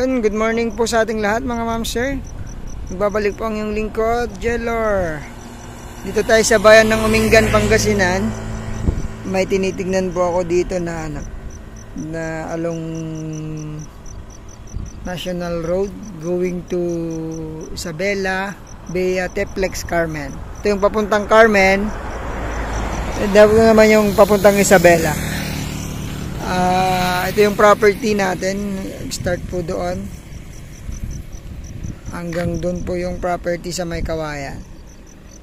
Ayun, good morning po sa ating lahat mga ma'am sir. Magbabalik po ang iyong lingkod, Jelor. Dito tayo sa bayan ng Umingan, Pangasinan. May tinitignan po ako dito na along National Road going to Isabela, Bea, Teplex, Carmen. Ito yung papuntang Carmen. Dapat naman yung papuntang Isabela. Ito yung property natin. Start po doon hanggang doon po yung property sa May Kawayan.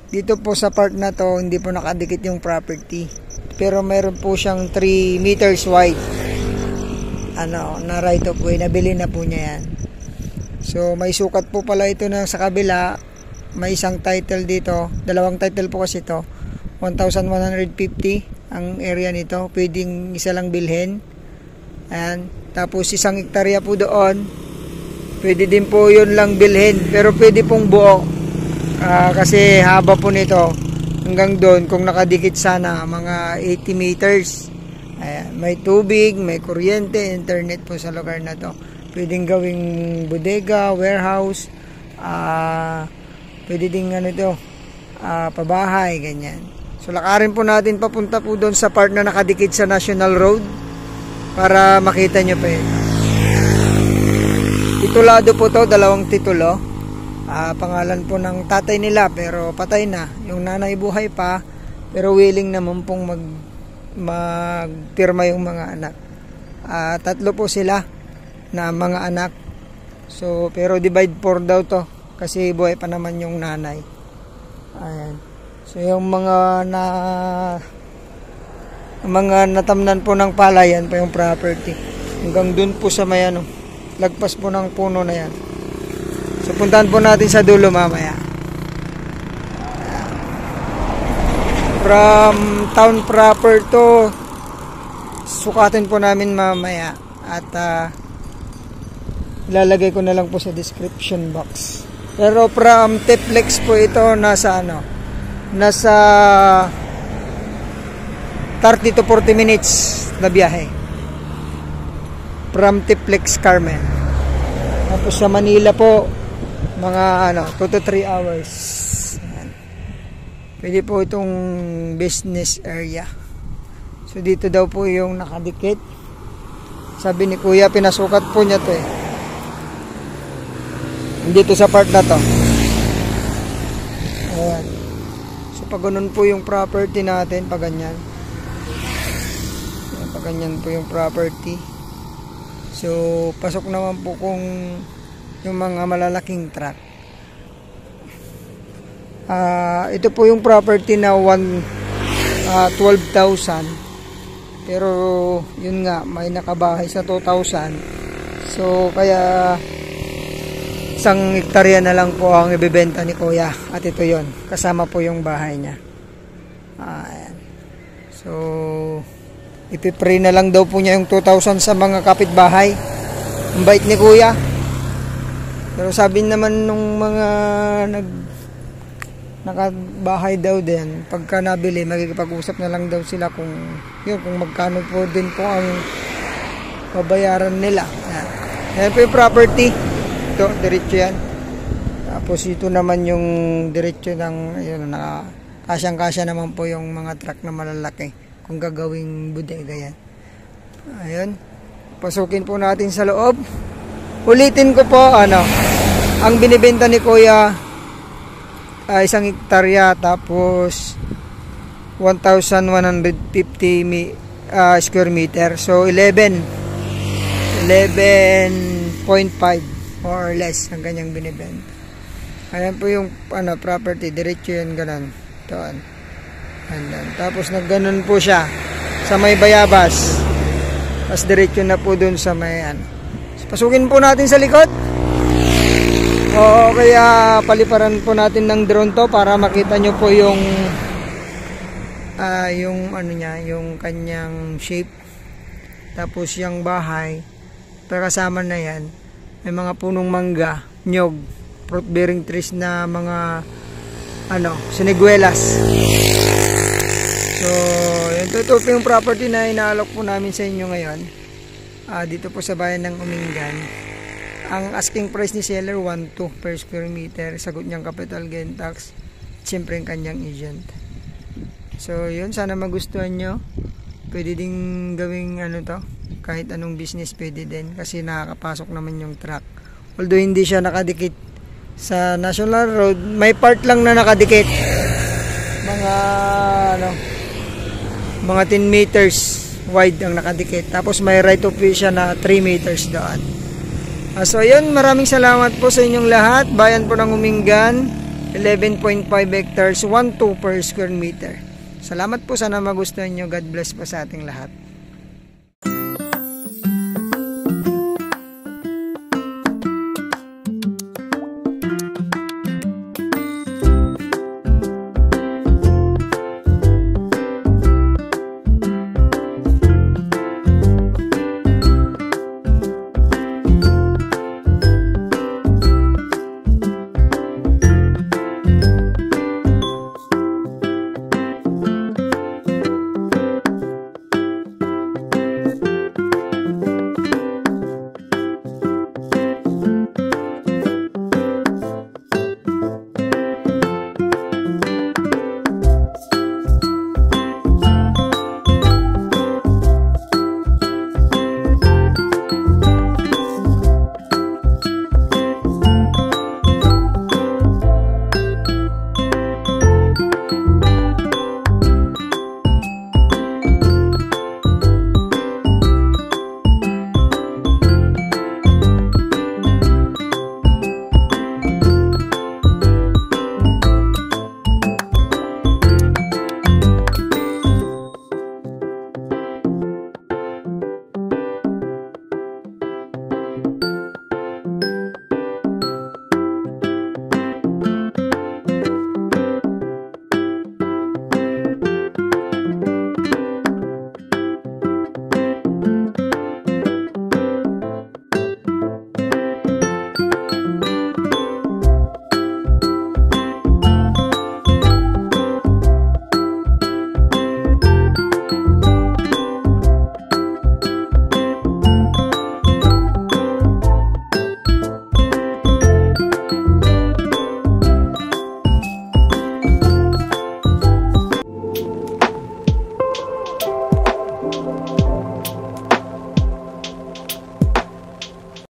Dito po sa part na to hindi po nakadikit yung property, pero meron po siyang 3 meters wide na right of way. Nabili na po niya yan. So may sukat po pala ito na sa kabila. May isang title dito, dalawang title po kasi ito. 1,150 ang area nito, pwedeng isa lang bilhin. Ayan. Tapos isang hektarya po doon, pwede din po yun lang bilhin, pero pwede pong buo, kasi haba po nito hanggang doon. Kung nakadikit sana mga 80 meters. Ayan. May tubig, may kuryente, internet po sa lugar na to. Pwedeng gawing bodega, warehouse, pwede din pabahay, ganyan. So lakarin po natin papunta po doon sa part na nakadikit sa National Road para makita nyo pa ito. Titulado po to, dalawang titulo. Pangalan po ng tatay nila pero patay na. Yung nanay buhay pa pero willing naman pong magpirma yung mga anak. 3 po sila na mga anak. So pero divide 4 daw to kasi buhay pa naman yung nanay. Ayan. So yung mga natamnan po ng palayan pa yung property. Hanggang dun po sa may lagpas po ng puno na yan. So puntahan po natin sa dulo mamaya. From town proper to sukatin po namin mamaya. At ilalagay ko na lang po sa description box. Pero from Teplex po ito nasa 30 to 40 minutes na biyahe from Teplex, Carmen. Tapos sa Manila po mga 2 to 3 hours. Ayan. Pwede po itong business area. So dito daw po yung nakadikit. Sabi ni kuya pinasukat po niya to dito sa part na to. Ayan. Pag ganun po yung property natin, pag ganyan. Pag ganyan po yung property. So, pasok naman po kung yung mga malalaking truck. Ito po yung property na 12,000. Pero, yun nga, may nakabahay sa 2,000. So, kaya isang hektarya na lang po ang ibebenta ni kuya. At ito yon, kasama po yung bahay niya. Ayan. So ipipray na lang daw po niya yung 2,000 sa mga kapitbahay. Ang bait ni kuya. Pero sabi naman nung mga nakabahay daw din, pagka nabili magkikipag-usap na lang daw sila kung magkano po din po ang babayaran nila. Ayan po yung property. Ito, diretso yan. Tapos ito naman yung diretso ng kasyang-kasya naman po yung mga truck na malalaki kung gagawing bodega yan. Ayun. Pasukin po natin sa loob. Ulitin ko po, ang binibenta ni kuya isang hektarya tapos 1,150 square meter. So 11.5 more or less ang kanyang binibenta. Ayan po yung property, diretso yun, ganun. Ito. Tapos nagganon po siya sa may Bayabas. Tapos diretso na po dun sa may So, pasukin po natin sa likod. Kaya paliparan po natin ng drone to para makita nyo po yung yung kanyang shape. Tapos yung bahay, kasama na yan. May mga punong mangga, nyog, fruit bearing trees na mga siniguelas. So, ito po yung property na inaalok po namin sa inyo ngayon. Dito po sa bayan ng Umingan. Ang asking price ni seller 1.2 per square meter. Sagot niyang capital gain tax. Siyempre ang kanyang agent. So yun, sana magustuhan nyo. Pwede ding gawing ano to, kahit anong business pwede din kasi nakakapasok naman yung truck. Although hindi siya nakadikit sa national road, may part lang na nakadikit. Mga 10 meters wide ang nakadikit. Tapos may right of way siya na 3 meters doon. So yun, maraming salamat po sa inyong lahat. Bayan po ng Umingan, 11.5 hectares, 1.2 per square meter. Salamat po, sana magustuhan nyo. God bless po sa ating lahat.